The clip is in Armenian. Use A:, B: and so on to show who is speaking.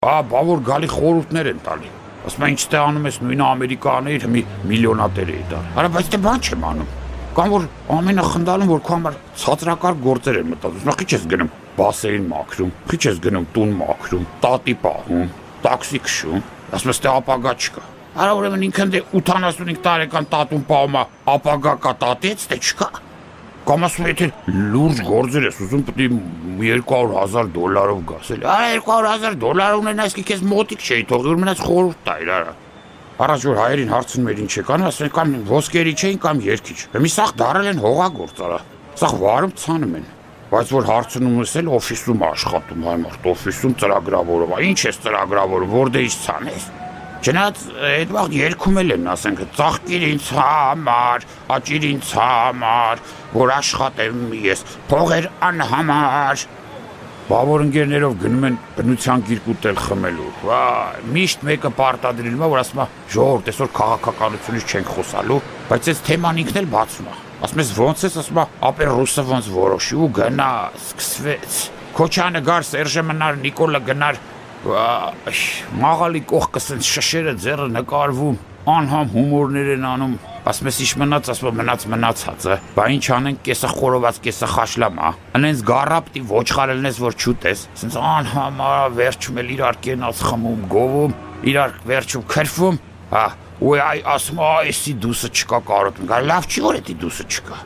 A: Բա որ գալի խորհուրդներ են տալի։ Ասում են ինչ թե անում ես նույնը Ամերիկաներ մի միլիոնատեր էի տալ։ Արա բայց դե բան չեմ անում։ Կամ որ ամենախնդալն որ քո համար ցածրակարգ գործեր են մտածում։ Քիչ ես գնում բասերին մաքրում, քիչ ես գնում տուն մաքրում, տատի պահում, տաքսի քշում։ Ասում ես դե ապագա չկա։ Արա ուրեմն ինքն դե 85 տարեկան տատուն պահում է, ապագա կա տատից, դե չկա։ Կամ ասում եթե լուրջ գործեր ես ուզում պետք է $200,000 գաս էլի։ Արա $200,000 ունենաս კი քեզ մոտիկ չէի թողի որ մնաց խորհուրդ տայր արա։ Առաջ որ հայերին հարցնում էր ինչ եք անում, ասեն կամ ոսկերի չէին կամ երկիչ։ Մի սաղ դարել են հողագործ արա։ Սաղ վարում ցանում են։ Բայց որ հարցնում ես էլ օֆիսում աշխատում հայ մարդ, օֆիսում ծրագրավորում, ինչ ես ծրագրավորում, որտե ինչ ցանես։ Չնայած այդ վաղ երգում են, ասենք, ծաղկիր ինձ համար, աճիր ինձ համար, որ աշխատեմ ես, փողեր անհամար։ Բա որ ընկերներով գնում են բնության գիրք ուտել խմելու։ Վայ, միշտ մեկը պարտադրիլ որ ասում է, ժողովուրդ, այսօր քաղաքականությունից չենք խոսալու, բայց այս թեման ինքն էլ բացում է։ Ասում ես ոնց ես, ասում է, ապեր ռուսը ոնց որոշի ու գնա, սկսվեց։ Քոչյանը գար, Սերժը մնար, Նիկոլը գնար, մաղալի կողքը սենց շշերը ձեռը նկարվում, անհամ հումորներ են անում, ասում ես ինչ մնաց, ասում մնաց մնացած է, բա ինչ անենք կեսը խորոված, կեսը խաշլամա, անենց գարապտի ոչխարելն ես, որ չուտես, սենց անհամա վերջում էլ իրար կենաց խմում, գովում, իրար վերջում քրվում, ու ասում այսի դուսը չկա կարոտում, լավ չի որ էդի դուսը չկա,